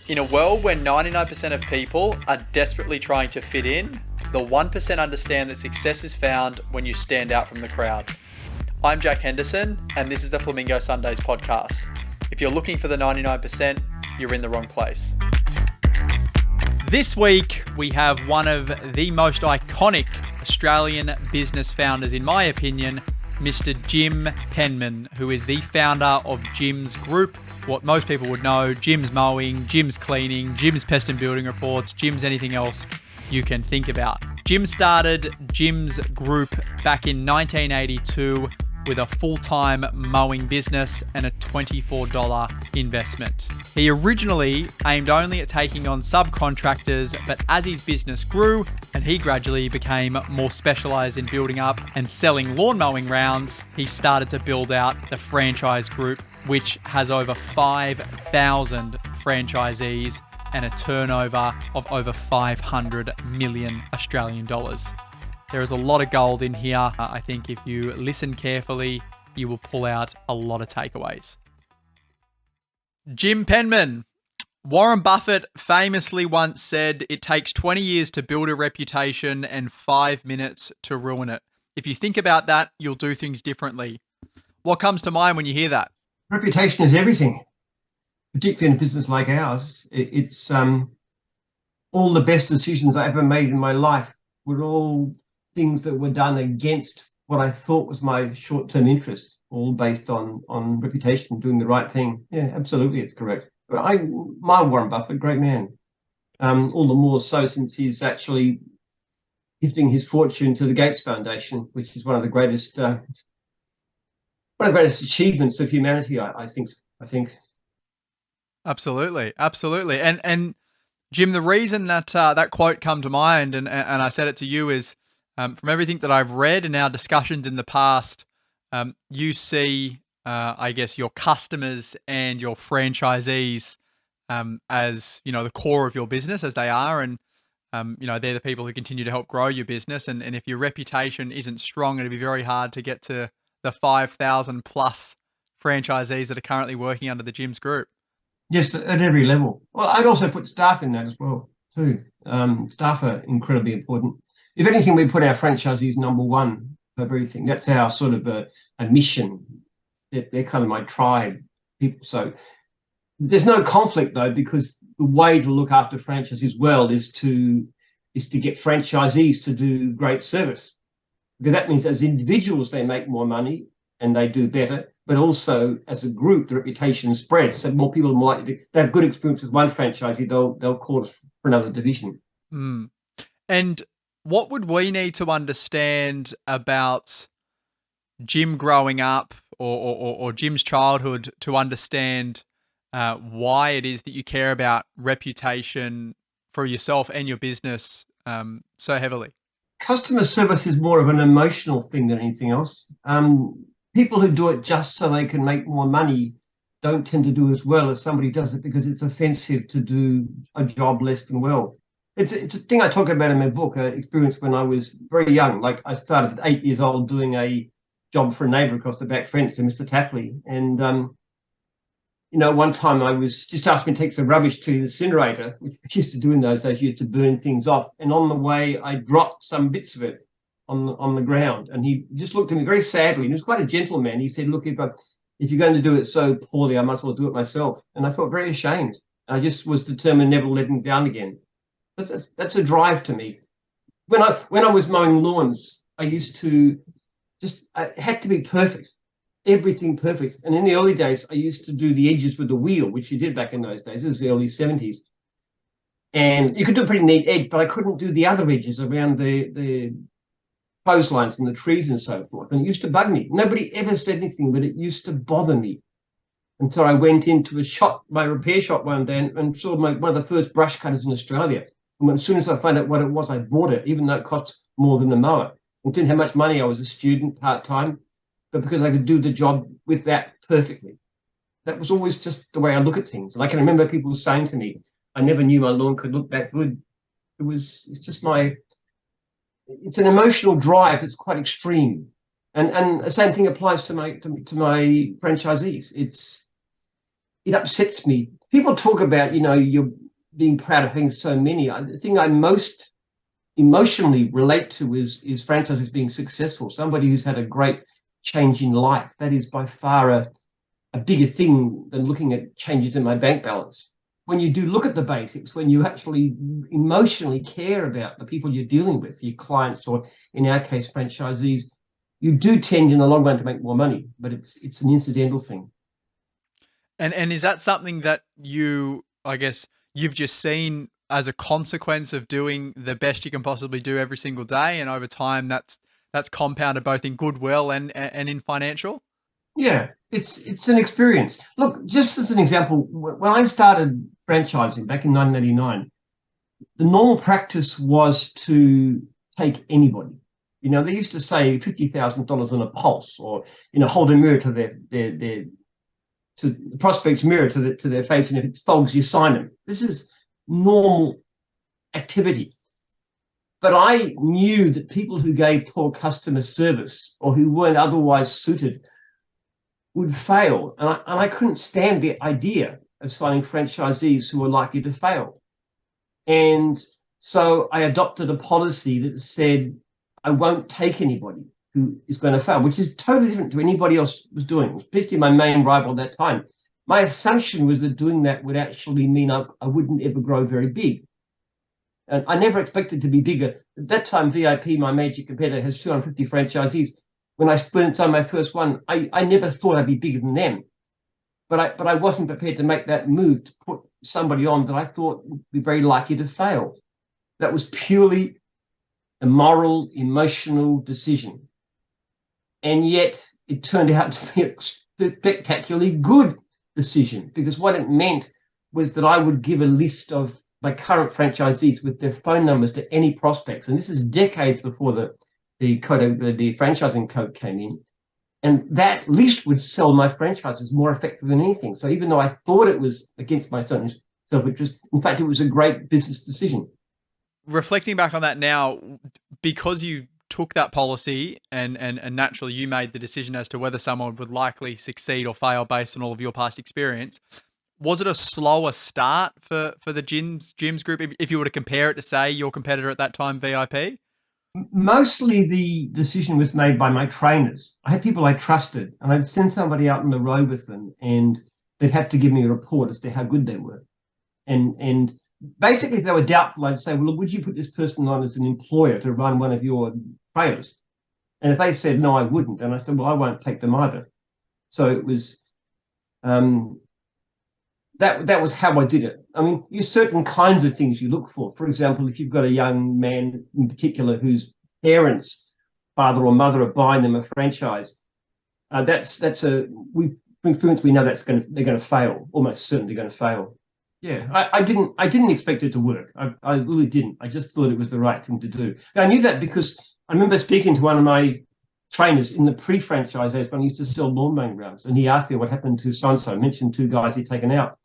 In a world where 99% of people are desperately trying to fit in, the 1% understand that success is found when you stand out from the crowd. I'm Jack Henderson, and this is the Flamingo Sundays podcast. If you're looking for the 99%, you're in the wrong place. This week, we have one of the most iconic Australian business founders, in my opinion, Mr. Jim Penman, who is the founder of Jim's Group. What most people would know, Jim's Mowing, Jim's Cleaning, Jim's Pest Building Reports, Jim's anything else you can think about. Jim started Jim's Group back in 1982 with a full-time mowing business and a $24 investment. He originally aimed only at taking on subcontractors, but as his business grew and he gradually became more specialised in building up and selling lawn mowing rounds, he started to build out the franchise group, which has over 5,000 franchisees and a turnover of over 500 million Australian dollars. There is a lot of gold in here. I think if you listen carefully, you will pull out a lot of takeaways. Jim Penman. Warren Buffett famously once said, "It takes 20 years to build a reputation and 5 minutes to ruin it." If you think about that, you'll do things differently. What comes to mind when you hear that? Reputation is everything, particularly in a business like ours. It's all the best decisions I ever made in my life were all things that were done against what I thought was my short-term interest, all based on reputation, doing the right thing. Yeah, absolutely, it's correct. I my Warren Buffett, great man. All the more so since he's actually gifting his fortune to the Gates Foundation, which is one of the greatest achievements of humanity. I think. Absolutely. And Jim, the reason that that quote come to mind, and I said it to you, is from everything that I've read in our discussions in the past, you see, I guess, your customers and your franchisees as, the core of your business, as they are. And, they're the people who continue to help grow your business. And if your reputation isn't strong, it'd be very hard to get to the 5,000 plus franchisees that are currently working under the Jim's Group. Yes, at every level. Well, I'd also put staff in that as well, too. Staff are incredibly important. If anything, we put our franchisees number one of everything. That's our sort of a mission. They're kind of my tribe people. So there's no conflict, though, because the way to look after franchisees well is to get franchisees to do great service. Because that means as individuals, they make more money and they do better. But also as a group, the reputation spreads. So more people are more likely to have good experience with one franchisee, they'll call us for another division. Mm. And what would we need to understand about Jim growing up or Jim's childhood to understand why it is that you care about reputation for yourself and your business so heavily? Customer service is more of an emotional thing than anything else. People who do it just so they can make more money don't tend to do as well as somebody does it because it's offensive to do a job less than well. It's a thing I talk about in my book, an experience when I was very young. Like I started at 8 years old doing a job for a neighbour across the back fence, Mr. Tapley. And, one time I was just asked me to take some rubbish to the incinerator, which we used to do in those days. You used to burn things off. And on the way, I dropped some bits of it on the ground. And he just looked at me very sadly. And he was quite a gentleman. He said, "Look, if you're going to do it so poorly, I might as well do it myself." And I felt very ashamed. I just was determined never to let him down again. That's a drive to me. When I was mowing lawns, I used to I had to be perfect, everything perfect. And in the early days, I used to do the edges with the wheel, which you did back in those days. This is the early 70s. And you could do a pretty neat edge, but I couldn't do the other edges around the clotheslines and the trees and so forth. And it used to bug me. Nobody ever said anything, but it used to bother me. Until I went into my repair shop one day and saw one of the first brush cutters in Australia. And as soon as I found out what it was, I bought it, even though it cost more than a mower. I didn't have much money. I was a student, part-time, but because I could do the job with that perfectly. That was always just the way I look at things. And I can remember people saying to me, "I never knew my lawn could look that good." It's an emotional drive that's quite extreme. And the same thing applies to my franchisees. It upsets me People talk about, you're being proud of having so many. The thing I most emotionally relate to is franchises being successful. Somebody who's had a great change in life. That is by far a bigger thing than looking at changes in my bank balance. When you do look at the basics, when you actually emotionally care about the people you're dealing with, your clients, or in our case, franchisees, you do tend in the long run to make more money, but it's an incidental thing. And is that something that I guess, you've just seen as a consequence of doing the best you can possibly do every single day, and over time that's compounded both in goodwill and in financial? Yeah, it's an experience. Look, just as an example, when I started franchising back in 1989, the normal practice was to take anybody. They used to say $50,000 on a pulse, or hold a mirror to their to the prospect's mirror to their face, and if it's fogs, you sign them. This is normal activity. But I knew that people who gave poor customer service or who weren't otherwise suited would fail. And I couldn't stand the idea of signing franchisees who were likely to fail. And so I adopted a policy that said, I won't take anybody who is going to fail, which is totally different to anybody else was doing, especially my main rival at that time. My assumption was that doing that would actually mean I wouldn't ever grow very big. And I never expected to be bigger. At that time, VIP, my major competitor, has 250 franchisees. When I spent on my first one, I never thought I'd be bigger than them. But I wasn't prepared to make that move to put somebody on that I thought would be very likely to fail. That was purely a moral, emotional decision. And yet it turned out to be a spectacularly good decision, because what it meant was that I would give a list of my current franchisees with their phone numbers to any prospects. And this is decades before the franchising code came in. And that list would sell my franchises more effective than anything. So even though I thought it was against my own self-interest, in fact, it was a great business decision. Reflecting back on that now, because you took that policy and naturally you made the decision as to whether someone would likely succeed or fail based on all of your past experience, was it a slower start for the gyms group if you were to compare it to, say, your competitor at that time, VIP? Mostly the decision was made by my trainers. I had people I trusted, and I'd send somebody out on the road with them, and they'd have to give me a report as to how good they were. And basically, if they were doubtful, I'd say, well, would you put this person on as an employer to run one of your trailers? And if they said, no, I wouldn't, and I said, well, I won't take them either. So it was that was how I did it. I mean, there's certain kinds of things you look for. For example, if you've got a young man in particular whose parents, father or mother, are buying them a franchise, that's we know they're going to fail, almost certainly going to fail. Yeah, I didn't expect it to work. I really didn't. I just thought it was the right thing to do. I knew that because I remember speaking to one of my trainers in the pre-franchise days when I used to sell lawn mowing rounds, and he asked me what happened to so-and-so. I mentioned two guys he'd taken out.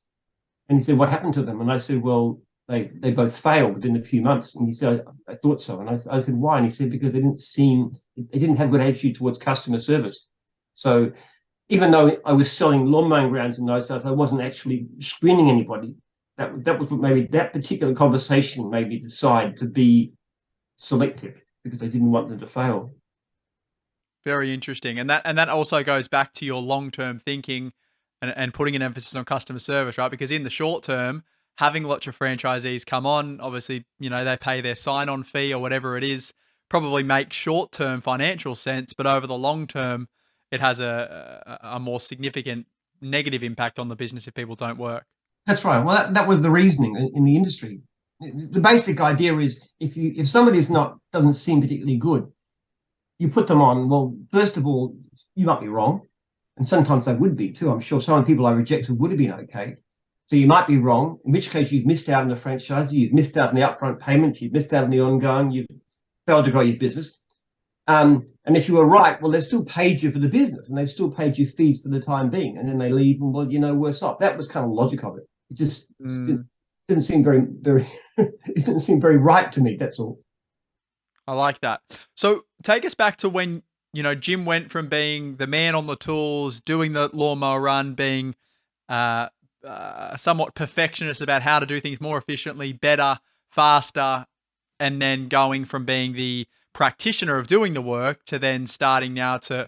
And he said, what happened to them? And I said, well, they both failed within a few months. And he said, I thought so. And I said, why? And he said, because they didn't have good attitude towards customer service. So even though I was selling lawn mowing grounds in those days, I wasn't actually screening anybody. That was what maybe that particular conversation made me decide to be selective, because I didn't want them to fail. Very interesting. And that also goes back to your long-term thinking and putting an emphasis on customer service, right? Because in the short term, having lots of franchisees come on, obviously, they pay their sign-on fee or whatever it is, probably makes short-term financial sense, but over the long term, it has a more significant negative impact on the business if people don't work. That's right. Well, that was the reasoning in the industry. The basic idea is if somebody doesn't seem particularly good, you put them on. Well, first of all, you might be wrong, and sometimes they would be too. I'm sure some people I rejected would have been okay. So you might be wrong, in which case you've missed out on the franchise, you've missed out on the upfront payment, you've missed out on the ongoing, you've failed to grow your business. And if you were right, well, they've still paid you for the business, and they've still paid you fees for the time being, and then they leave, and well, worse off. That was kind of the logic of it. It just didn't seem very, very, it didn't seem very right to me. That's all. I like that. So take us back to when, Jim went from being the man on the tools, doing the lawnmower run, being somewhat perfectionist about how to do things more efficiently, better, faster, and then going from being the practitioner of doing the work to then starting now to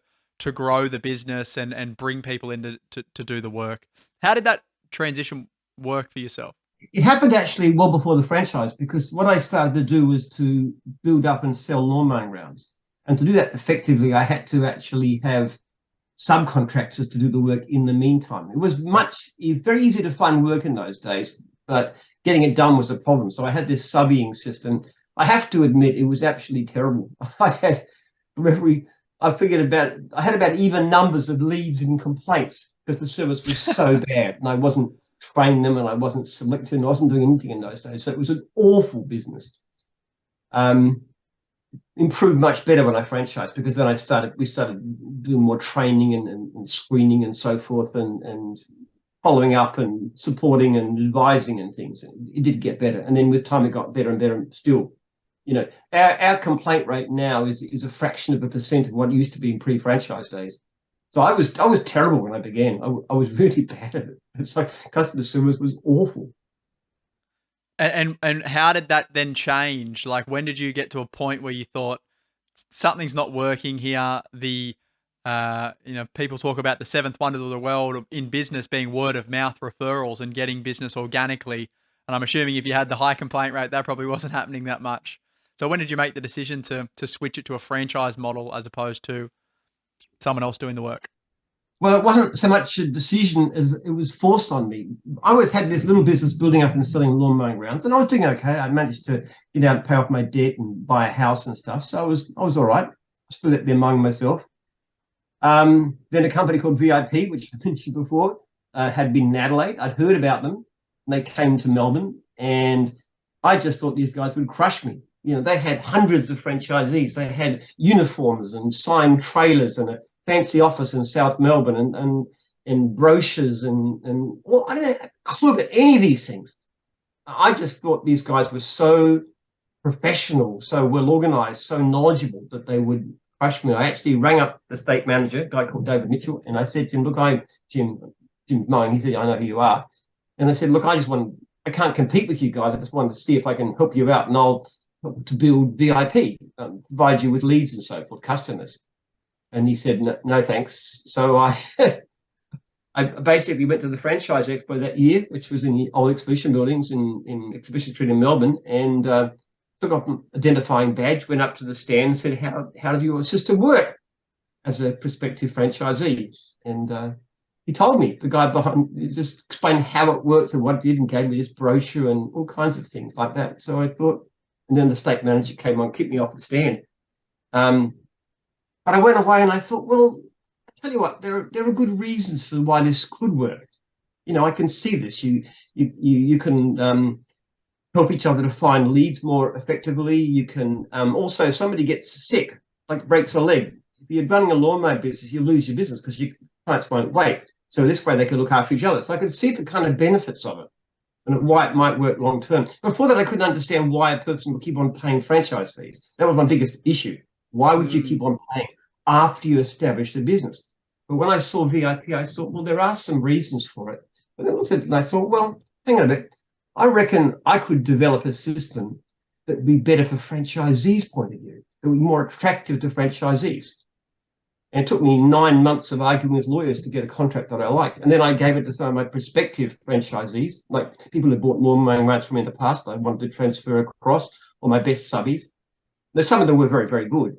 grow the business and bring people in to do the work. How did that transition work for yourself? It happened actually well before the franchise, because what I started to do was to build up and sell lawn mowing rounds. And to do that effectively, I had to actually have subcontractors to do the work in the meantime. It was very easy to find work in those days, but getting it done was a problem. So I had this subbing system. I have to admit, it was absolutely terrible. I had I had about even numbers of leads and complaints because the service was so bad, and I wasn't training them, and I wasn't selecting, I wasn't doing anything in those days. So it was an awful business. Improved much better when I franchised, because then we started doing more training and screening and so forth, and following up and supporting and advising and things. It did get better, and then with time it got better and better. And still, our complaint rate now is a fraction of a percent of what it used to be in pre-franchise days. So I was terrible when I began. I was really bad at it. It's like customer service was awful. And how did that then change? Like, when did you get to a point where you thought something's not working here? People talk about the seventh wonder of the world in business being word of mouth referrals and getting business organically. And I'm assuming if you had the high complaint rate, that probably wasn't happening that much. So when did you make the decision to switch it to a franchise model as opposed to someone else doing the work? Well, it wasn't so much a decision as it was forced on me. I always had this little business building up and selling lawn mowing rounds, and I was doing okay. I managed to get out and pay off my debt and buy a house and stuff. So I was all right. I split it there among myself. Then a company called VIP, which I mentioned before, had been in Adelaide. I'd heard about them, and they came to Melbourne, and I just thought these guys would crush me. They had hundreds of franchisees. They had uniforms and signed trailers and a fancy office in South Melbourne, and brochures and well, I didn't have a clue about any of these things. I just thought these guys were so professional, so well organized, so knowledgeable that they would crush me. I actually rang up the state manager, a guy called David Mitchell, and I said to him, look, Jim Mowing. He said, I know who you are. And I said, look, I can't compete with you guys. I just wanted to see if I can help you out, and I'll help to build VIP, provide you with leads and so forth, customers. And he said, no thanks. So I basically went to the franchise expo that year, which was in the old exhibition buildings in Exhibition Street in Melbourne, and took off an identifying badge, went up to the stand and said, how does your system work as a prospective franchisee? And he told me, the guy behind, just explained how it works and what it did, and gave me this brochure and all kinds of things like that. So I thought, and then the state manager came on, kicked me off the stand. But I went away and I thought, well, I'll tell you what, there are good reasons for why this could work. I can see this. You can help each other to find leads more effectively. You can also, if somebody gets sick, like breaks a leg, if you're running a lawnmower business, you lose your business because your clients won't wait. So this way they can look after each other. So I could see the kind of benefits of it and why it might work long term. Before that, I couldn't understand why a person would keep on paying franchise fees. That was my biggest issue. Why would you keep on paying after you establish the business? But when I saw VIP, I thought, well, there are some reasons for it. But I looked at it and I thought, well, hang on a bit. I reckon I could develop a system that would be better for franchisees' point of view, that would be more attractive to franchisees. And it took me 9 months of arguing with lawyers to get a contract that I liked. And then I gave it to some of my prospective franchisees, like people who bought lawn mowing rounds from me in the past. I wanted to transfer across, or my best subbies. Now, some of them were very, very good.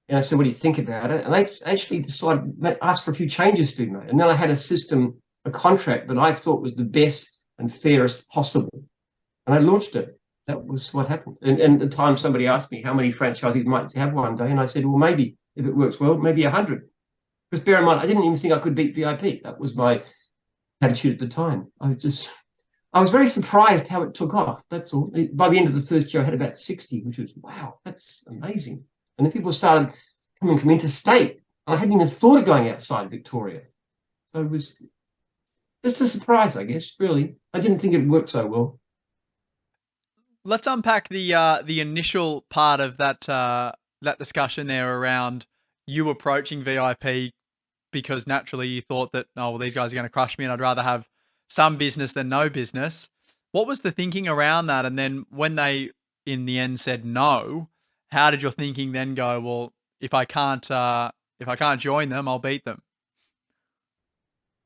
And I said, what do you think about it? And they actually decided, asked for a few changes to be made. And then I had a system, a contract that I thought was the best and fairest possible. And I launched it. That was what happened. And at the time, somebody asked me how many franchisees might you have one day. And I said, well, maybe, if it works well, maybe 100. Because bear in mind, I didn't even think I could beat VIP. That was my attitude at the time. I was very surprised how it took off. That's all. By the end of the first year, I had about 60, which was, wow, that's amazing. And then people started coming from interstate. I hadn't even thought of going outside Victoria. So it was just a surprise, I guess, really. I didn't think it worked so well. Let's unpack the initial part of that discussion there around you approaching VIP because naturally you thought that, oh, well, these guys are going to crush me and I'd rather have some business than no business. What was the thinking around that? And then when they in the end said no, how did your thinking then go? Well, if I can't join them, I'll beat them.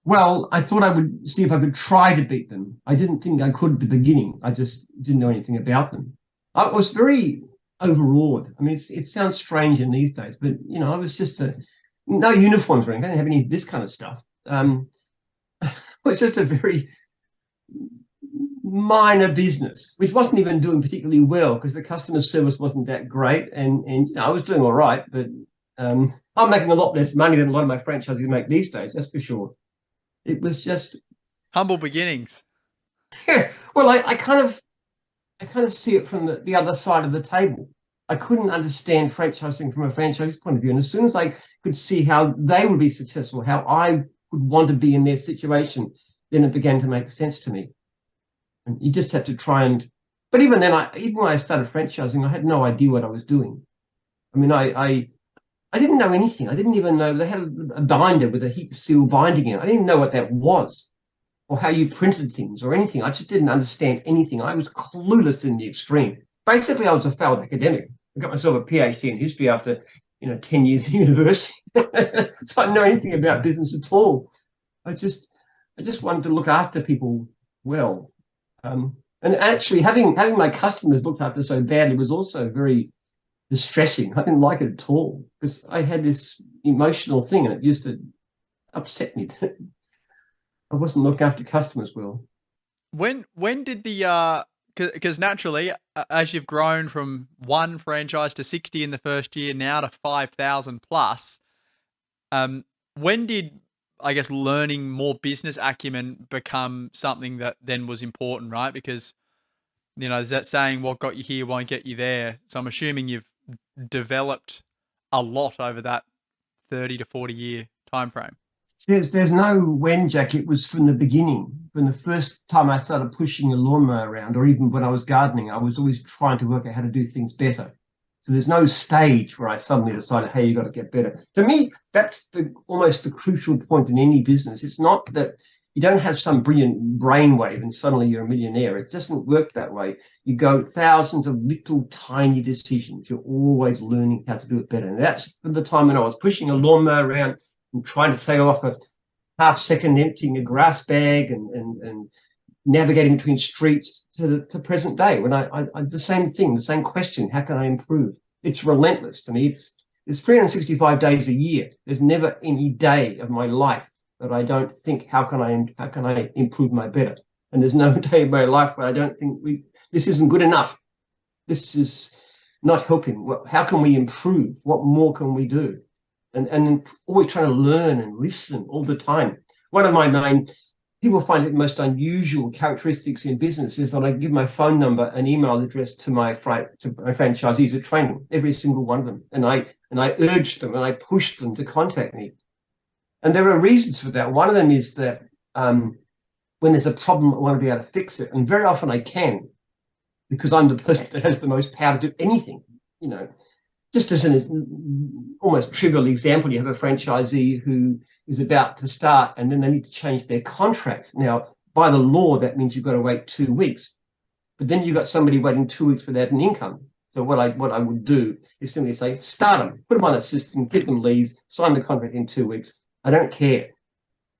Well, I thought I would see if I could try to beat them. I didn't think I could at the beginning. I just didn't know anything about them. I was very overawed. I mean, it sounds strange in these days, but I was just no uniforms or anything. I didn't have any of this kind of stuff. It was just a very minor business, which wasn't even doing particularly well because the customer service wasn't that great, and I was doing all right, but I'm making a lot less money than a lot of my franchisees make these days. That's for sure. It was just humble beginnings. Yeah. Well, I kind of see it from the other side of the table. I couldn't understand franchising from a franchisee's point of view. And as soon as I could see how they would be successful, how I would want to be in their situation, then it began to make sense to me. And you just have to try and, but even then, even when I started franchising, I had no idea what I was doing. I mean, I didn't know anything. I didn't even know they had a binder with a heat seal binding in it. I didn't know what that was or how you printed things or anything. I just didn't understand anything. I was clueless in the extreme. Basically, I was a failed academic. I got myself a PhD in history after 10 years of university. So I didn't know anything about business at all. I just wanted to look after people well. And actually, having my customers looked after so badly was also very distressing. I didn't like it at all because I had this emotional thing and it used to upset me. I wasn't looking after customers well. When did the because naturally, as you've grown from one franchise to 60 in the first year, now to 5,000 plus, when did, I guess, learning more business acumen become something that then was important, right? Because, there's that saying, what got you here won't get you there. So I'm assuming you've developed a lot over that 30 to 40 year time frame. There's no when, Jack. It was from the beginning. From the first time I started pushing a lawnmower around, or even when I was gardening, I was always trying to work out how to do things better. So there's no stage where I suddenly decided, hey, you got to get better. To me, that's almost the crucial point in any business. It's not that you don't have some brilliant brainwave and suddenly you're a millionaire. It doesn't work that way. You go thousands of little tiny decisions. You're always learning how to do it better. And that's from the time when I was pushing a lawnmower around and trying to sail off a half second emptying a grass bag and navigating between streets to present day when I the same thing, the same question, how can I improve? It's relentless to me. It's 365 days a year. There's never any day of my life that I don't think, how can I improve my better? And there's no day of my life where I don't think this isn't good enough. This is not helping. How can we improve? What more can we do? And always trying to learn and listen all the time. One of my main, people find it most unusual characteristics in business is that I give my phone number and email address to my franchisees at training, every single one of them. And I urge them and I push them to contact me. And there are reasons for that. One of them is that when there's a problem, I want to be able to fix it. And very often I can, because I'm the person that has the most power to do anything, Just as an almost trivial example, you have a franchisee who is about to start and then they need to change their contract. Now, by the law, that means you've got to wait 2 weeks. But then you've got somebody waiting 2 weeks without an income. So what I would do is simply say, start them, put them on a system, get them leads, sign the contract in 2 weeks. I don't care.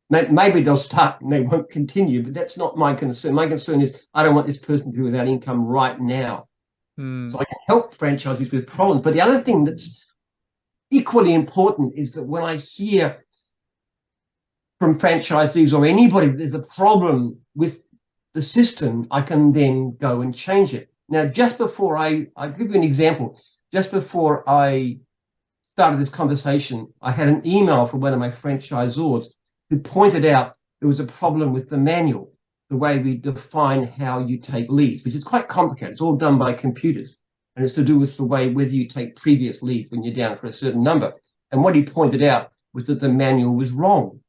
Maybe they'll start and they won't continue, but that's not my concern. My concern is I don't want this person to be without income right now. So I can help franchisees with problems. But the other thing that's equally important is that when I hear from franchisees or anybody that there's a problem with the system, I can then go and change it. Now, just before I'll give you an example. Just before I started this conversation, I had an email from one of my franchisors who pointed out there was a problem with the manual, the way we define how you take leads, which is quite complicated. It's all done by computers. And it's to do with the way whether you take previous leads when you're down for a certain number. And what he pointed out was that the manual was wrong.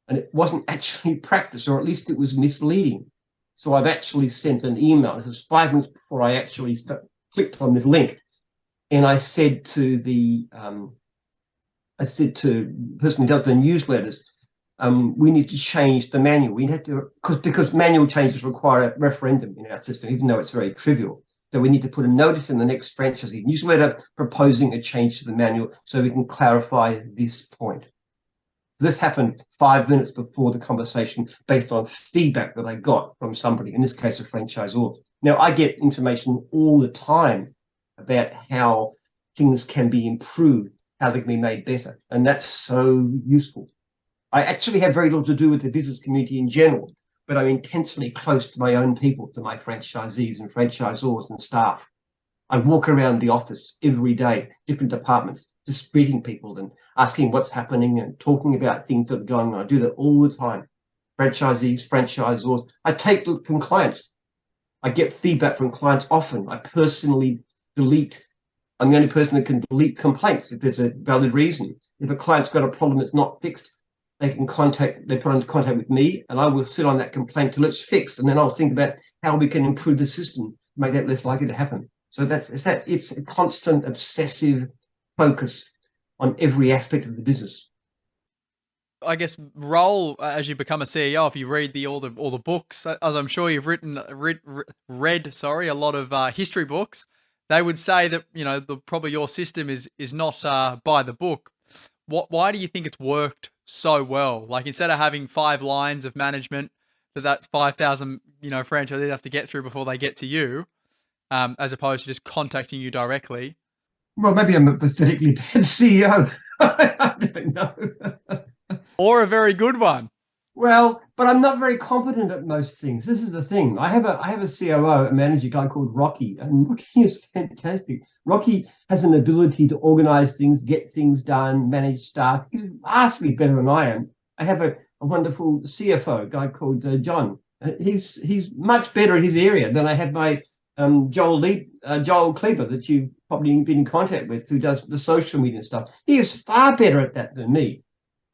And it wasn't actually practiced, or at least it was misleading. So I've actually sent an email. This is 5 minutes before I actually clicked on this link. And I said to the person who does the newsletters, we need to change the manual. We had to, because manual changes require a referendum in our system, even though it's very trivial. So we need to put a notice in the next franchisee newsletter proposing a change to the manual so we can clarify this point. This happened 5 minutes before the conversation based on feedback that I got from somebody, in this case, a franchisor. Now, I get information all the time about how things can be improved, how they can be made better, and that's so useful. I actually have very little to do with the business community in general, but I'm intensely close to my own people, to my franchisees and franchisors and staff. I walk around the office every day, different departments, just greeting people and asking what's happening and talking about things that are going on. I do that all the time. Franchisees, franchisors. I take it from clients. I get feedback from clients often. I personally delete. I'm the only person that can delete complaints if there's a valid reason. If a client's got a problem that's not fixed, they put into contact with me, and I will sit on that complaint till it's fixed, and then I'll think about how we can improve the system to make that less likely to happen. So it's a constant obsessive focus on every aspect of the business. I guess role as you become a CEO, if you read all the books, as I'm sure you've read a lot of history books, they would say that probably your system is not by the book. Why do you think it's worked so well? Like, instead of having 5 lines of management that's 5,000 franchisees have to get through before they get to you, as opposed to just contacting you directly. Well, maybe I'm a pathetically bad CEO. I don't know. Or a very good one. Well, but I'm not very competent at most things. This is the thing. I have a COO, a manager guy called Rocky, and Rocky is fantastic. Rocky has an ability to organize things, get things done, manage staff. He's vastly better than I am. I have a wonderful CFO guy called John. He's much better at his area than I have my Joel Kleber, that you've probably been in contact with, who does the social media stuff. He is far better at that than me.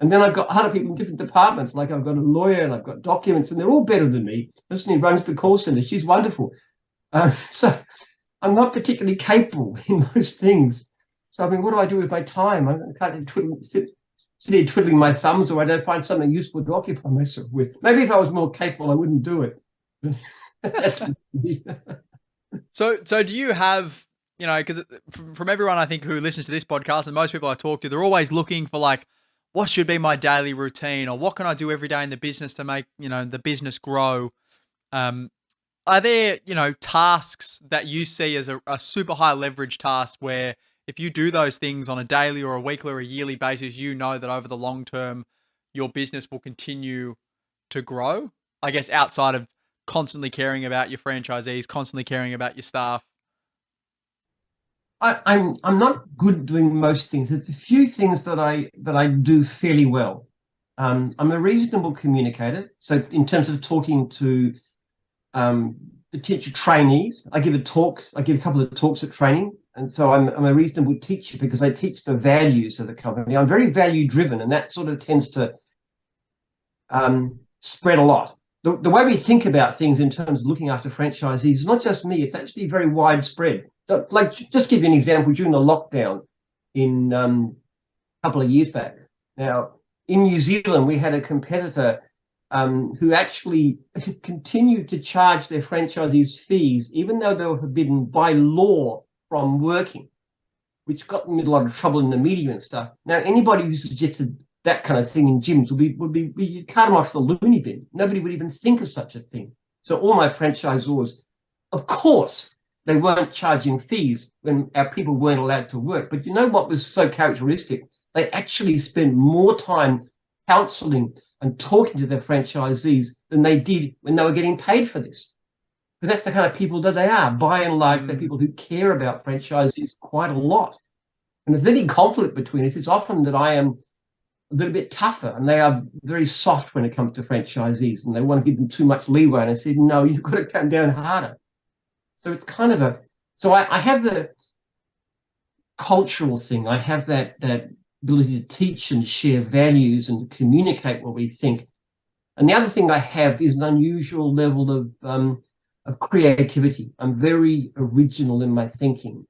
And then I've got other people in different departments, like I've got a lawyer and I've got documents, and they're all better than me. The person who runs the call center, she's wonderful. So I'm not particularly capable in those things. So, I mean, what do I do with my time? I can't sit here twiddling my thumbs, or I don't find something useful to occupy myself with. Maybe if I was more capable, I wouldn't do it. That's So do you have, because from everyone I think who listens to this podcast, and most people I talk to, they're always looking for, like, what should be my daily routine, or what can I do every day in the business to make, the business grow? Are there, tasks that you see as a super high leverage task where if you do those things on a daily or a weekly or a yearly basis, that over the long term, your business will continue to grow? I guess outside of constantly caring about your franchisees, constantly caring about your staff. I'm not good at doing most things. There's a few things that I do fairly well. I'm a reasonable communicator. So in terms of talking to potential trainees, I give a couple of talks at training, and so I'm a reasonable teacher because I teach the values of the company. I'm very value driven, and that sort of tends to spread a lot. The way we think about things in terms of looking after franchisees is not just me; it's actually very widespread. So, like, just give you an example, during the lockdown in a couple of years back. Now, in New Zealand, we had a competitor who actually continued to charge their franchisees fees, even though they were forbidden by law from working, which got them in a lot of trouble in the media and stuff. Now, anybody who suggested that kind of thing in gyms would be you'd cut them off the loony bin. Nobody would even think of such a thing. So all my franchisors, of course, they weren't charging fees when our people weren't allowed to work. But you know what was so characteristic? They actually spent more time counseling and talking to their franchisees than they did when they were getting paid for this. Because that's the kind of people that they are. By and large, they're people who care about franchisees quite a lot. And if there's any conflict between us, it's often that I am a little bit tougher, and they are very soft when it comes to franchisees, and they want to give them too much leeway. And I said, no, you've got to come down harder. So it's kind of I have the cultural thing. I have that ability to teach and share values and to communicate what we think. And the other thing I have is an unusual level of creativity. I'm very original in my thinking.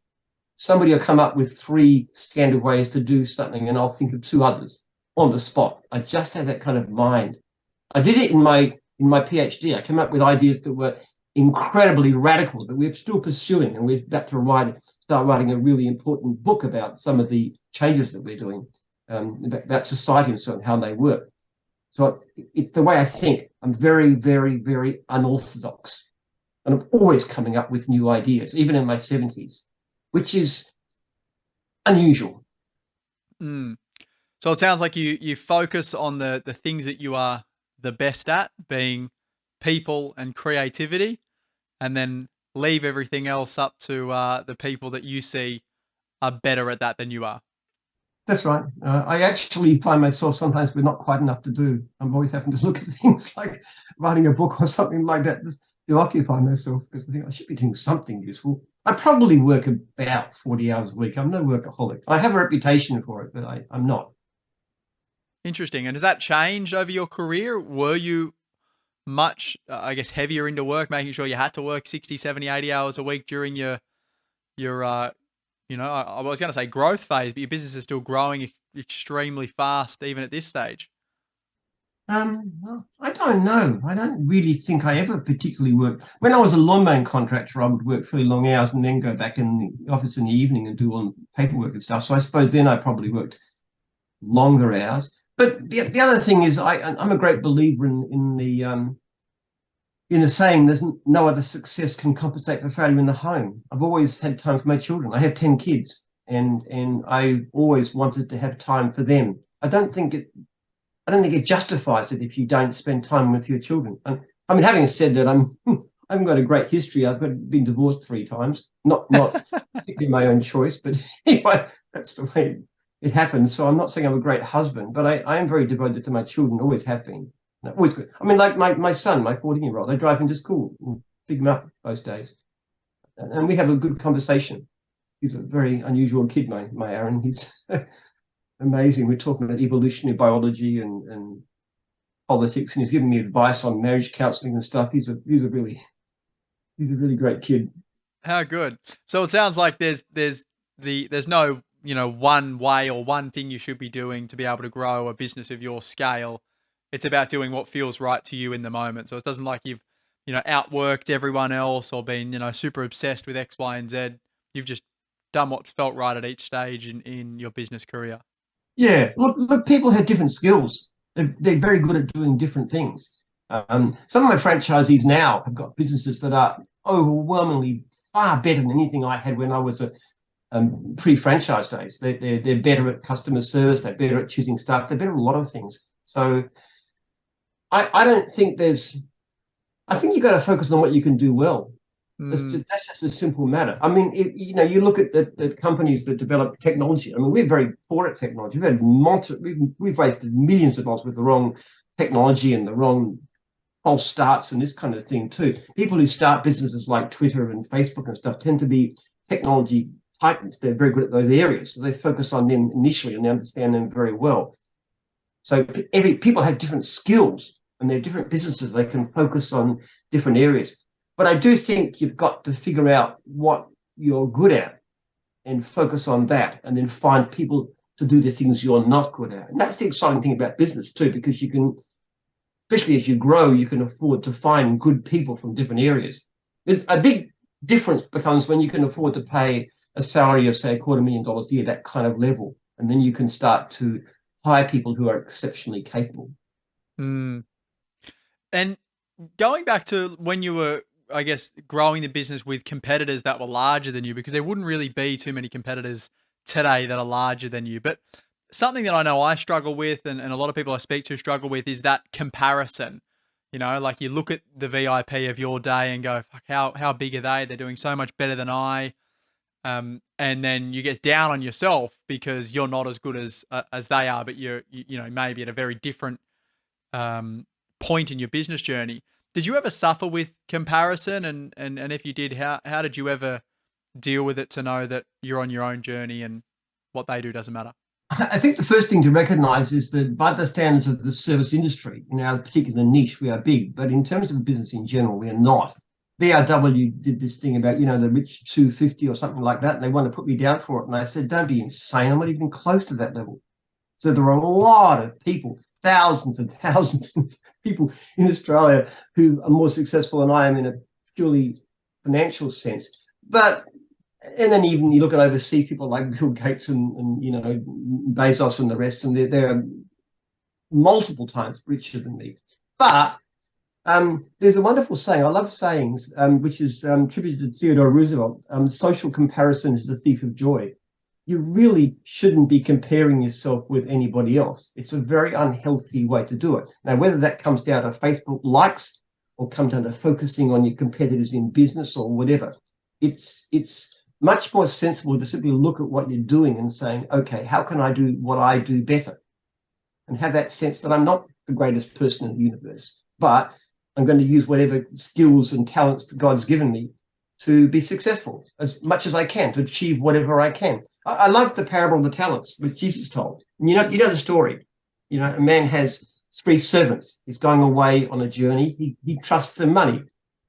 Somebody will come up with 3 standard ways to do something, and I'll think of 2 others. on the spot. I just had that kind of mind. I did it in my PhD. I came up with ideas that were incredibly radical that we're still pursuing, and we're about to start writing a really important book about some of the changes that we're doing about society and so on, how they work. So it's the way I think. I'm very, very, very unorthodox, and I'm always coming up with new ideas, even in my 70s, which is unusual. Mm. So it sounds like you focus on the things that you are the best at, being people and creativity, and then leave everything else up to the people that you see are better at that than you are. That's right. I actually find myself sometimes with not quite enough to do. I'm always having to look at things like writing a book or something like that to occupy myself, because I think I should be doing something useful. I probably work about 40 hours a week. I'm no workaholic. I have a reputation for it, but I'm not. Interesting. And has that changed over your career? Were you much, I guess, heavier into work, making sure you had to work 60, 70, 80 hours a week during your I was going to say growth phase, but your business is still growing extremely fast, even at this stage. Well, I don't know. I don't really think I ever particularly worked. When I was a lawn mowing contractor, I would work fairly long hours and then go back in the office in the evening and do all paperwork and stuff. So I suppose then I probably worked longer hours. But the other thing is, I'm a great believer in the saying, there's no other success can compensate for failure in the home. I've always had time for my children. I have 10 kids, and I always wanted to have time for them. I don't think it justifies it if you don't spend time with your children. And I mean, having said that, I haven't got a great history. I've been divorced 3 times, not particularly my own choice, but anyway, that's the way it happens. So I'm not saying I'm a great husband, but I am very devoted to my children, always have been. Always good. I mean, like my son, my 14-year-old, I drive him to school and pick him up most days, and we have a good conversation. He's a very unusual kid, my Aaron. He's amazing. We're talking about evolutionary biology and politics, and he's giving me advice on marriage counseling and stuff. He's a really great kid. How good. So it sounds like there's no, one way or one thing you should be doing to be able to grow a business of your scale. It's about doing what feels right to you in the moment. So it doesn't like you've, outworked everyone else or been, super obsessed with X, Y, and Z. You've just done what felt right at each stage in your business career. Yeah, look, people have different skills. They're very good at doing different things. Some of my franchisees now have got businesses that are overwhelmingly far better than anything I had when I was a pre-franchise days. They're better at customer service. They're better at choosing staff. They're better at a lot of things. So I don't think I think you've got to focus on what you can do well. That's just a simple matter. I mean, you look at the companies that develop technology. I mean, we're very poor at technology. We've wasted millions of dollars with the wrong technology and the wrong false starts and this kind of thing too. People who start businesses like Twitter and Facebook and stuff tend to be technology titans. They're very good at those areas, so they focus on them initially and they understand them very well. So people have different skills and they're different businesses. They can focus on different areas. But I do think you've got to figure out what you're good at and focus on that, and then find people to do the things you're not good at. And that's the exciting thing about business too, because you can, especially as you grow, you can afford to find good people from different areas. There's a big difference becomes when you can afford to pay a salary of, say, $250,000 a year, that kind of level. And then you can start to hire people who are exceptionally capable. And going back to when you were, I guess, growing the business with competitors that were larger than you, because there wouldn't really be too many competitors today that are larger than you. But something that I know I struggle with, and a lot of people I speak to struggle with, is that comparison. Like you look at the VIP of your day and go, fuck, how big are they? They're doing so much better than I. And then you get down on yourself because you're not as good as they are, but you're maybe at a very different point in your business journey. Did you ever suffer with comparison? And if you did, how did you ever deal with it to know that you're on your own journey and what they do doesn't matter? I think the first thing to recognize is that by the standards of the service industry, in our particular niche, we are big, but in terms of business in general, we are not. BRW did this thing about, the rich 250 or something like that, and they want to put me down for it. And I said, don't be insane. I'm not even close to that level. So there are a lot of people, thousands and thousands of people in Australia who are more successful than I am in a purely financial sense. But and then even you look at overseas people like Bill Gates and Bezos and the rest, and they're multiple times richer than me. But there's a wonderful saying. I love sayings, which is attributed to Theodore Roosevelt. Social comparison is the thief of joy. You really shouldn't be comparing yourself with anybody else. It's a very unhealthy way to do it. Now, whether that comes down to Facebook likes or comes down to focusing on your competitors in business or whatever, it's much more sensible to simply look at what you're doing and saying, okay, how can I do what I do better? And have that sense that I'm not the greatest person in the universe, but I'm going to use whatever skills and talents that God's given me to be successful as much as I can, to achieve whatever I can. I love the parable of the talents which Jesus told. And you know the story. A man has 3 servants. He's going away on a journey. He trusts them money,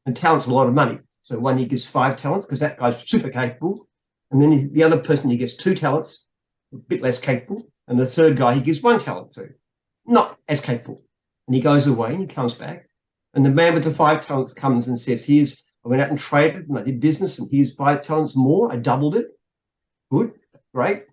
and talents are a lot of money. So one, he gives 5 talents because that guy's super capable. And then the other person, he gets 2 talents, a bit less capable. And the third guy, he gives 1 talent to, not as capable. And he goes away and he comes back. And the man with the 5 talents comes and says, I went out and traded and I did business, and here's 5 talents more. I doubled it. Good, great.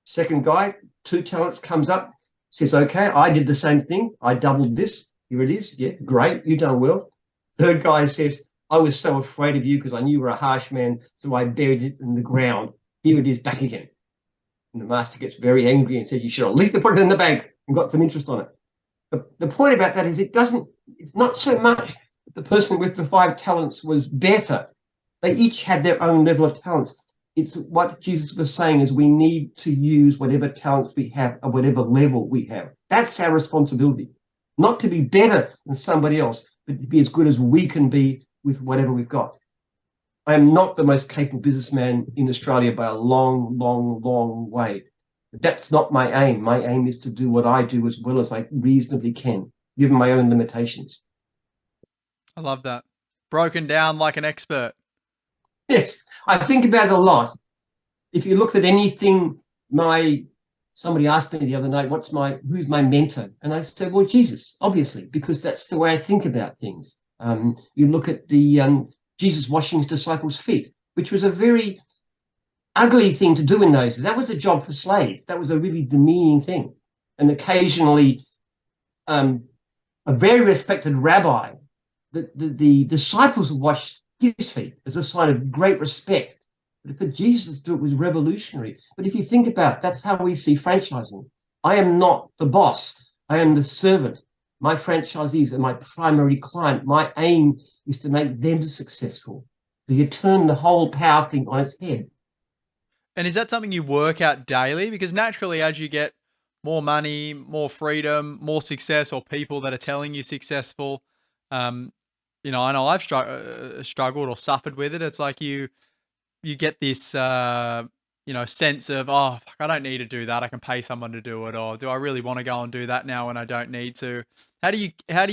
Second guy, 2 talents, comes up, says, okay, I did the same thing. I doubled this. Here it is. Yeah, great. You've done well. Third guy says, I was so afraid of you because I knew you were a harsh man, so I buried it in the ground. Here it is, back again. And the master gets very angry and says, you should at least put it in the bank and got some interest on it. The point about that is it's not so much that the person with the 5 talents was better. They each had their own level of talents. It's what Jesus was saying is we need to use whatever talents we have at whatever level we have. That's our responsibility. Not to be better than somebody else, but to be as good as we can be with whatever we've got. I am not the most capable businessman in Australia by a long, long, long way. But that's not my aim. My aim is to do what I do as well as I reasonably can, given my own limitations. I love that. Broken down like an expert. Yes, I think about it a lot. If you looked at anything, somebody asked me the other night, who's my mentor? And I said, well, Jesus, obviously, because that's the way I think about things. You look at the Jesus washing his disciples' feet, which was a very ugly thing to do in those days. That was a job for slaves. That was a really demeaning thing. And occasionally, a very respected rabbi, the disciples would wash his feet as a sign of great respect. But for Jesus to do it was revolutionary. But if you think about it, that's how we see franchising. I am not the boss. I am the servant. My franchisees are my primary client. My aim is to make them successful. So you turn the whole power thing on its head. And is that something you work out daily? Because naturally, as you get more money, more freedom, more success, or people that are telling you successful, I know I've struggled or suffered with it. It's like you get this, sense of, oh, fuck, I don't need to do that. I can pay someone to do it. Or do I really want to go and do that now when I don't need to? How do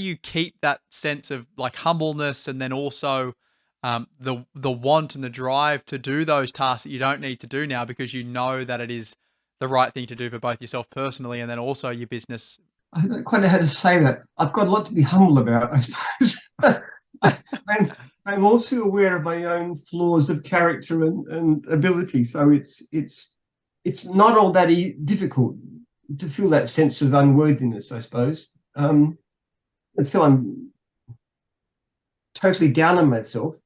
you keep that sense of like humbleness, and then also the want and the drive to do those tasks that you don't need to do now because you know that it is the right thing to do for both yourself personally and then also your business? I don't quite know how to say that. I've got a lot to be humble about, I suppose. I'm also aware of my own flaws of character and ability, so it's not all that difficult to feel that sense of unworthiness, I suppose. I feel I'm totally down on myself,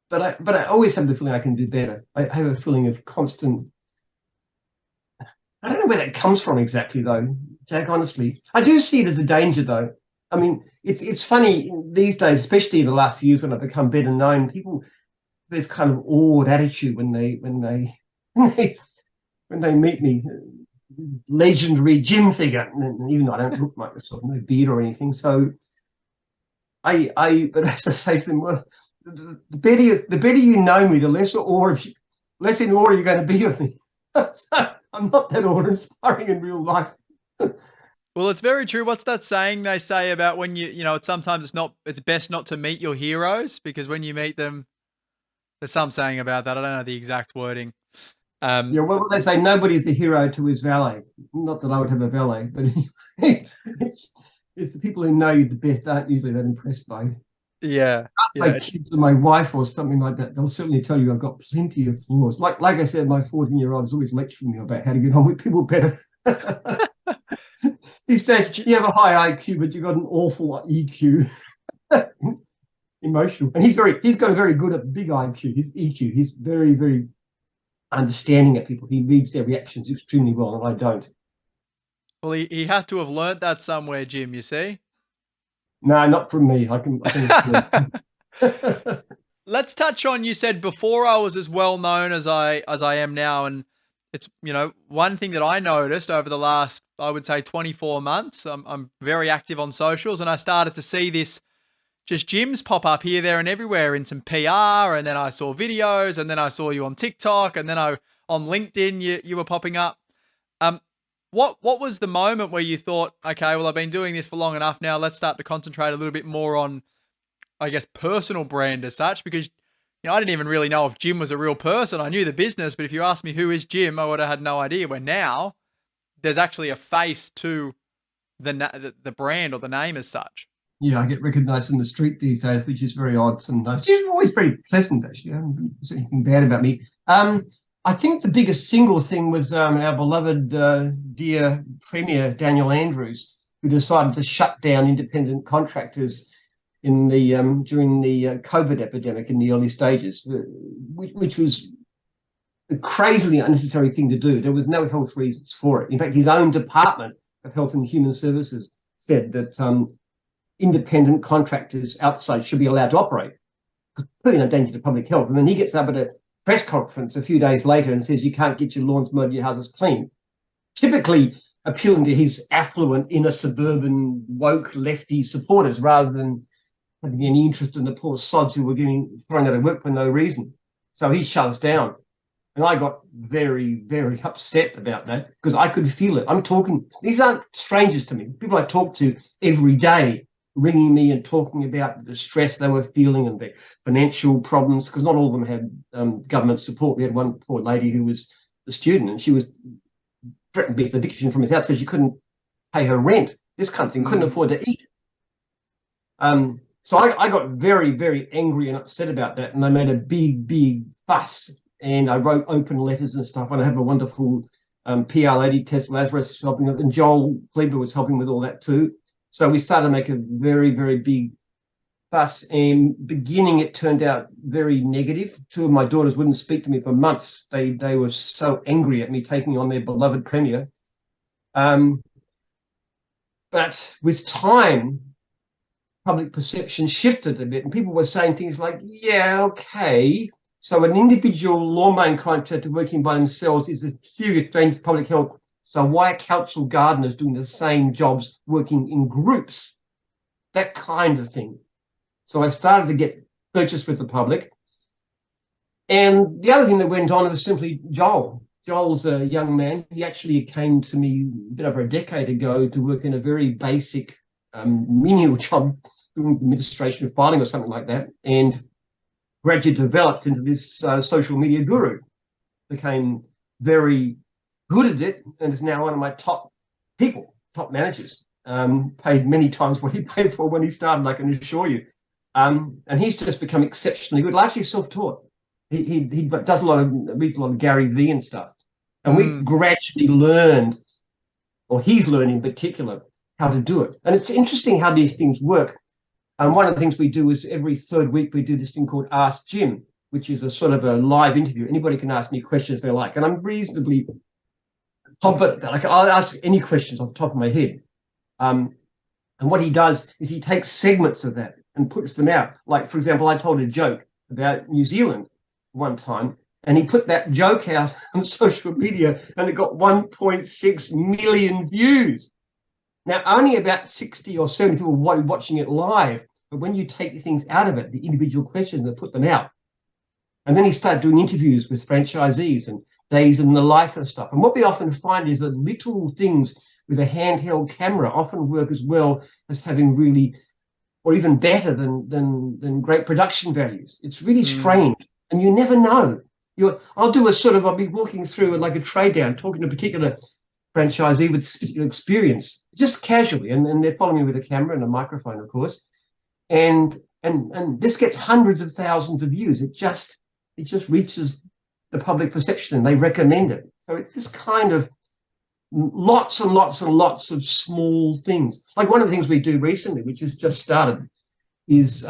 but I always have the feeling I can do better. I have a feeling of constant. I don't know where that comes from exactly, though, Jack. Honestly, I do see it as a danger, though. I mean, it's funny these days, especially in the last few years when I've become better known. People, there's kind of awed attitude when they meet me. Legendary Jim figure, and even though I don't look like myself, no beard or anything. So but as I say to them, well, the better you know me, the less in awe you're going to be of me. So I'm not that awe-inspiring in real life. Well, it's very true. What's that saying they say about when it's best not to meet your heroes because when you meet them, there's some saying about that. I don't know the exact wording. Yeah, well, they say nobody's a hero to his valet. Not that I would have a valet, but it's the people who know you the best aren't usually that impressed by you. Yeah, My yeah, kids or my wife or something like that, they'll certainly tell you I've got plenty of flaws. Like I said, my 14-year-old is always lecturing me about how to get on with people better. He says, you have a high IQ, but you've got an awful EQ. Emotional. And he's got a very good at big IQ, his EQ. He's very, very understanding at people. He reads their reactions extremely well, and I don't. well, he had to have learnt that somewhere, Jim, you see. No, not from me. I can Let's touch on, you said before I was as well known as I am now, and it's, one thing that I noticed over the last, I would say, 24 months. I'm very active on socials, and I started to see this just gyms pop up here, there, and everywhere in some PR, and then I saw videos, and then I saw you on TikTok, and then on LinkedIn you were popping up. What was the moment where you thought, okay, well, I've been doing this for long enough now, let's start to concentrate a little bit more on, I guess, personal brand as such? Because I didn't even really know if Jim was a real person. I knew the business, but if you asked me who is Jim, I would have had no idea. Where now there's actually a face to the brand or the name as such. Yeah, I get recognised in the street these days, which is very odd sometimes. She's always very pleasant, actually. I haven't said anything bad about me. I think the biggest single thing was our beloved dear Premier Daniel Andrews, who decided to shut down independent contractors in the during the COVID epidemic in the early stages, which was a crazily unnecessary thing to do. There was no health reasons for it. In fact, his own Department of Health and Human Services said that independent contractors outside should be allowed to operate, clearly no danger to public health. And then he gets up at a press conference a few days later and says you can't get your lawns mowed, your houses clean, typically appealing to his affluent inner suburban woke lefty supporters rather than having any interest in the poor sods who were getting thrown out of work for no reason. So he shuts down. And I got very, very upset about that because I could feel it. I'm talking, these aren't strangers to me. People I talk to every day ringing me and talking about the stress they were feeling and their financial problems, because not all of them had government support. We had one poor lady who was a student and she was threatened with eviction from his house because she couldn't pay her rent. This kind of thing, couldn't afford to eat. So I got very, very angry and upset about that, and I made a big, big fuss. And I wrote open letters and stuff. And I have a wonderful PR lady, Tess Lazarus, helping, and Joel Kleber was helping with all that too. So we started to make a very, very big fuss. And beginning, it turned out very negative. Two of my daughters wouldn't speak to me for months. They were so angry at me taking on their beloved Premier. But with time, public perception shifted a bit, and people were saying things like, yeah, okay, so an individual lawn mowing contractor working by themselves is a serious danger to public health. So why are council gardeners doing the same jobs working in groups? That kind of thing. So I started to get purchased with the public. And the other thing that went on was simply Joel. Joel's a young man. He actually came to me a bit over a decade ago to work in a very basic menial job, doing administration of filing or something like that, and gradually developed into this social media guru. Became very good at it and is now one of my top people, top managers. Paid many times what he paid for when he started, I can assure you. And he's just become exceptionally good, largely self-taught. He does reads a lot of Gary Vee and stuff. And we gradually learned, or he's learned in particular, how to do it. And it's interesting how these things work. And one of the things we do is every third week we do this thing called Ask Jim, which is a sort of a live interview. Anybody can ask me questions they like. And I'm reasonably competent. Like, I'll ask any questions off the top of my head. And what he does is he takes segments of that and puts them out. Like, for example, I told a joke about New Zealand one time, and he put that joke out on social media and it got 1.6 million views. Now, only about 60 or 70 people were watching it live, but when you take the things out of it, the individual questions, and put them out. And then he started doing interviews with franchisees and days in the life and stuff. And what we often find is that little things with a handheld camera often work as well as having really, or even better than great production values. It's really strange. And you never know. I'll be walking through like a trade down, talking to a particular franchisee with particular experience, just casually, and they're following me with a camera and a microphone, of course. And this gets hundreds of thousands of views. It just reaches the public perception and they recommend it. So it's this kind of lots and lots and lots of small things. Like one of the things we do recently, which has just started, is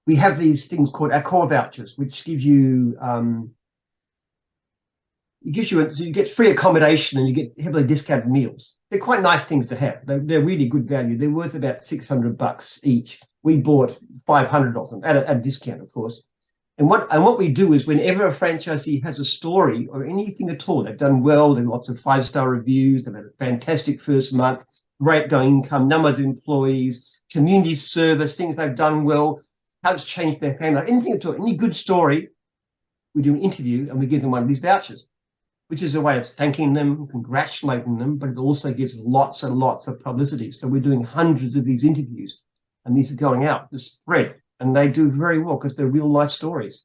we have these things called our core vouchers, which give you so you get free accommodation and you get heavily discounted meals. They're quite nice things to have. They're really good value. They're worth about $600 each. We bought 500 of them at a discount, of course. And what we do is whenever a franchisee has a story or anything at all, they've done well, they've lots of 5-star reviews, they've had a fantastic first month, great going income, numbers of employees, community service, things they've done well, how it's changed their family, anything at all, any good story, we do an interview and we give them one of these vouchers, which is a way of thanking them, congratulating them, but it also gives lots and lots of publicity. So we're doing hundreds of these interviews, and these are going out to spread, and they do very well because they're real life stories.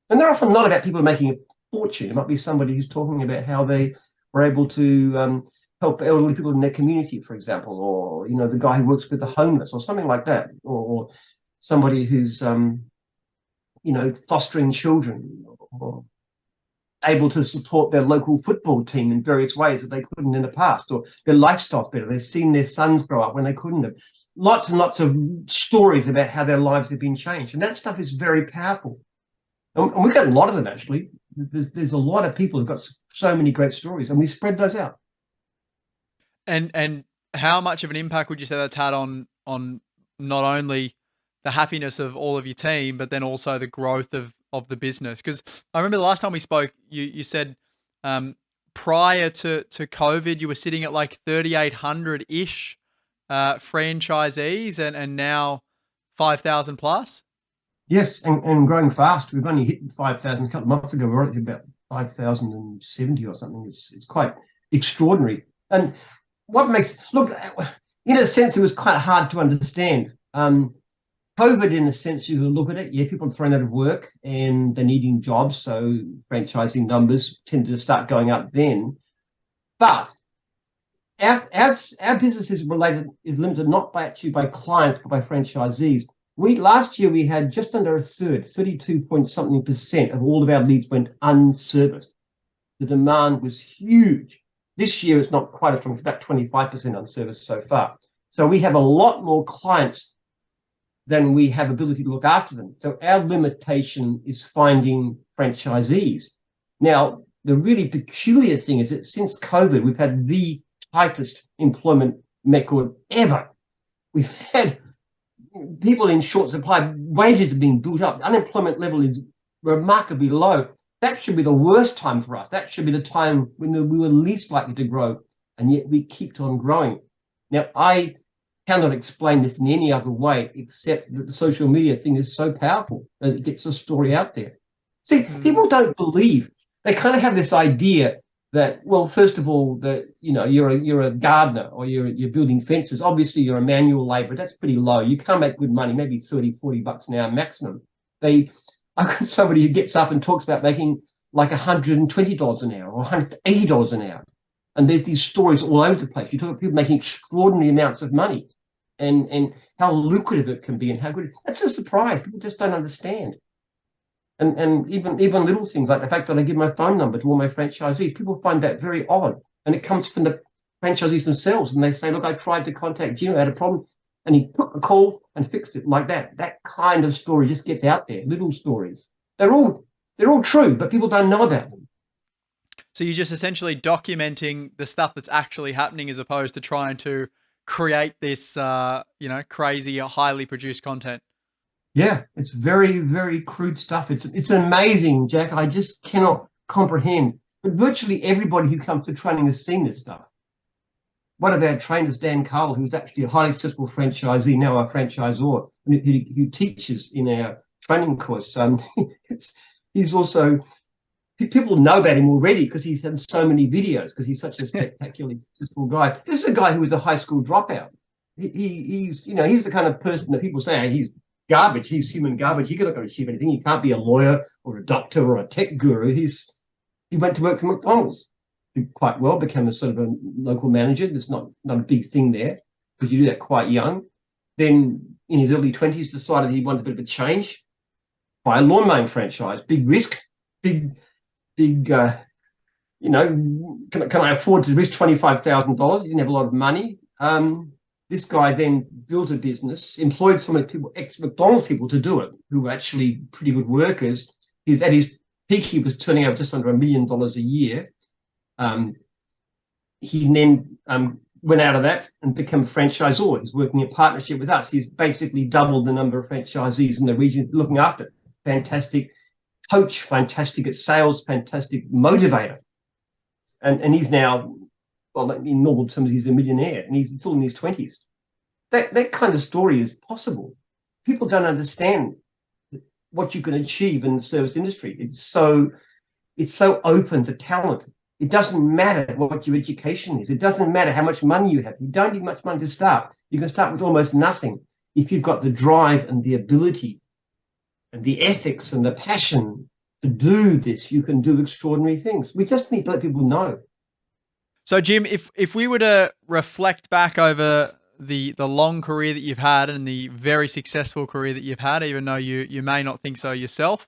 And they're often not about people making a fortune. It might be somebody who's talking about how they were able to help elderly people in their community, for example, or, you know, the guy who works with the homeless or something like that, or somebody who's, you know, fostering children or able to support their local football team in various ways that they couldn't in the past, or their lifestyle's better. They've seen their sons grow up when they couldn't have. Lots and lots of stories about how their lives have been changed. And that stuff is very powerful. And we've got a lot of them, actually. There's a lot of people who've got so many great stories, and we spread those out. And how much of an impact would you say that's had on not only the happiness of all of your team, but then also the growth of the business? Because I remember the last time we spoke, you said prior to COVID, you were sitting at like 3,800-ish franchisees and now 5,000 plus? Yes, and growing fast. We've only hit 5,000 a couple of months ago. We're at about 5,070 or something. It's quite extraordinary. And what makes, look, in a sense, it was quite hard to understand. COVID, in a sense, you look at it, yeah, people are thrown out of work and they're needing jobs, so franchising numbers tend to start going up then. But our business is limited not by clients, but by franchisees. Last year we had just under a third, 32 point something percent of all of our leads went unserviced. The demand was huge. This year it's not quite as strong, it's about 25% unserviced so far. So we have a lot more clients than we have ability to look after them. So our limitation is finding franchisees. Now, the really peculiar thing is that since COVID, we've had the tightest employment record ever. We've had people in short supply, wages are being built up, the unemployment level is remarkably low. That should be the worst time for us. That should be the time when we were least likely to grow, and yet we kept on growing. Now, I cannot explain this in any other way except that the social media thing is so powerful that it gets the story out there. See, people don't believe. They kind of have this idea that, well, first of all, that, you know, you're a gardener or you're building fences. Obviously, you're a manual labourer. That's pretty low. You can't make good money, maybe $30-40 an hour maximum. I've got somebody who gets up and talks about making like $120 an hour or $180 an hour. And there's these stories all over the place. You talk about people making extraordinary amounts of money and how lucrative it can be and how good. That's a surprise. People just don't understand. And even little things like the fact that I give my phone number to all my franchisees, people find that very odd. And it comes from the franchisees themselves. And they say, look, I tried to contact Jim, I had a problem. And he took a call and fixed it like that. That kind of story just gets out there, little stories. They're all true, but people don't know about them. So you're just essentially documenting the stuff that's actually happening as opposed to trying to create this, crazy, highly produced content. Yeah, it's very, very crude stuff. It's amazing, Jack. I just cannot comprehend. But virtually everybody who comes to training has seen this stuff. One of our trainers, Dan Carl, who's actually a highly successful franchisee, now our franchisor, who teaches in our training course. He's also, people know about him already because he's done so many videos because he's such a spectacularly successful guy. This is a guy who was a high school dropout. He's the kind of person that people say, hey, garbage. He's human garbage. He's not going to achieve anything. He can't be a lawyer or a doctor or a tech guru. He went to work for McDonald's, did quite well, became a sort of a local manager. There's not a big thing there, because you do that quite young. Then in his early 20s decided he wanted a bit of a change, buy a lawn mowing franchise. Big risk, big, can I afford to risk $25,000? He didn't have a lot of money. This guy then built a business, employed some of the people, ex-McDonald's people, to do it, who were actually pretty good workers. At his peak, he was turning over just under $1 million a year. He then went out of that and became a franchisor. He's working in partnership with us. He's basically doubled the number of franchisees in the region looking after it. Fantastic coach, fantastic at sales, fantastic motivator. And he's now, well, in normal terms, he's a millionaire, and he's still in his 20s. That kind of story is possible. People don't understand what you can achieve in the service industry. It's so open to talent. It doesn't matter what your education is. It doesn't matter how much money you have. You don't need much money to start. You can start with almost nothing. If you've got the drive and the ability and the ethics and the passion to do this, you can do extraordinary things. We just need to let people know. So, Jim, if we were to reflect back over the long career that you've had and the very successful career that you've had, even though you may not think so yourself,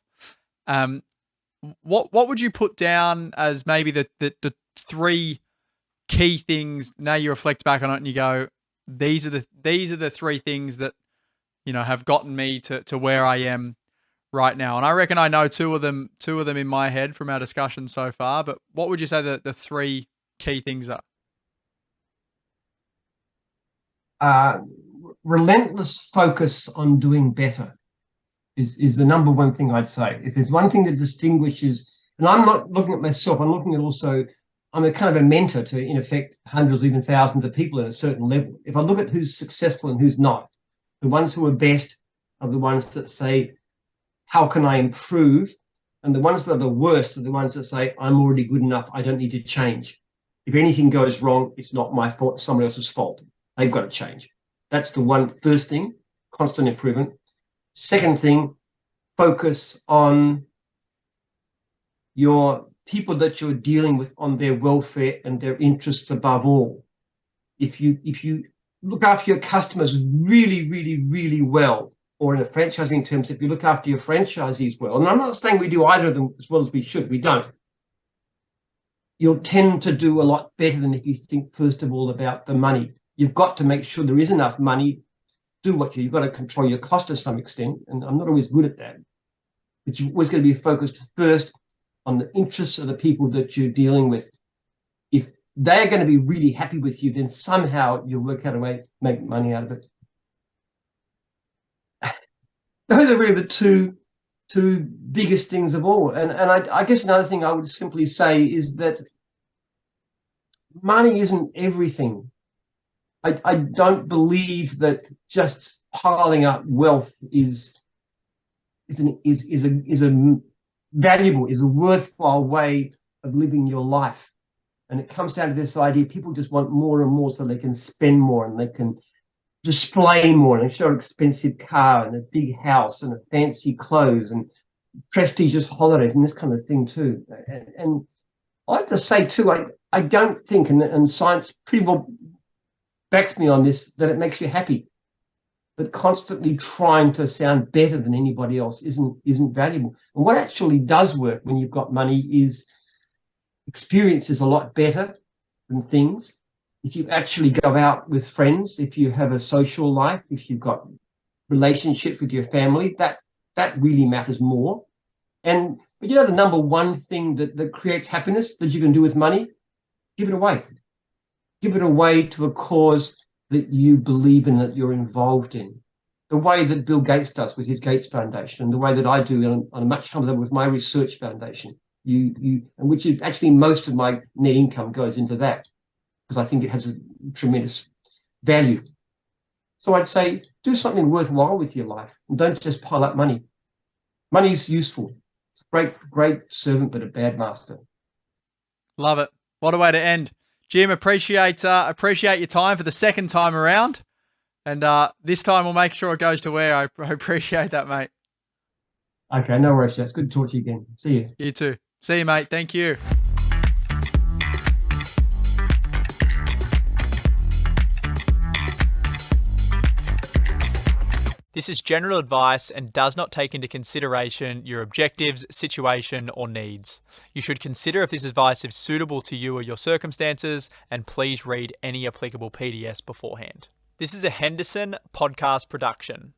what would you put down as maybe the three key things? Now you reflect back on it and you go, these are the three things that, have gotten me to where I am right now. And I reckon I know two of them in my head from our discussion so far. But what would you say the three key things are? Relentless focus on doing better is the number one thing I'd say. If there's one thing that distinguishes, and I'm not looking at myself, I'm looking at also, I'm a kind of a mentor to, in effect, hundreds, even thousands of people at a certain level. If I look at who's successful and who's not, the ones who are best are the ones that say, how can I improve? And the ones that are the worst are the ones that say, I'm already good enough, I don't need to change. If anything goes wrong, it's not my fault, it's someone else's fault. They've got to change. That's the first thing, constant improvement. Second thing, focus on your people that you're dealing with, on their welfare and their interests above all. If you look after your customers really, really, really well, or in a franchising terms, if you look after your franchisees well, and I'm not saying we do either of them as well as we should, we don't, you'll tend to do a lot better than if you think first of all about the money. You've got to make sure there is enough money. You've got to control your cost to some extent, and I'm not always good at that. But you've always got to be focused first on the interests of the people that you're dealing with. If they're going to be really happy with you, then somehow you'll work out a way to make money out of it. Those are really the two biggest things of all. And I guess another thing I would simply say is that money isn't everything. I don't believe that just piling up wealth is a valuable, is a worthwhile way of living your life. And it comes down to this idea: people just want more and more so they can spend more and they can display more and show an expensive car and a big house and a fancy clothes and prestigious holidays and this kind of thing too. And I have to say too, I don't think, and science pretty well backs me on this, that it makes you happy. That constantly trying to sound better than anybody else isn't valuable. And what actually does work when you've got money is experience is a lot better than things. If you actually go out with friends, if you have a social life, if you've got relationships with your family, that really matters more. But the number one thing that creates happiness that you can do with money, give it away. Give it away to a cause that you believe in, that you're involved in. The way that Bill Gates does with his Gates Foundation, and the way that I do on a much higher level with my research foundation, and which is actually most of my net income goes into that, because I think it has a tremendous value. So I'd say do something worthwhile with your life and don't just pile up money. Money's useful. It's a great servant, but a bad master. Love it. What a way to end. Jim, appreciate your time for the second time around. And this time we'll make sure it goes to air. I appreciate that, mate. Okay, no worries, Jack. It's good to talk to you again. See you. You too. See you, mate. Thank you. This is general advice and does not take into consideration your objectives, situation, or needs. You should consider if this advice is suitable to you or your circumstances, and please read any applicable PDS beforehand. This is a Henderson podcast production.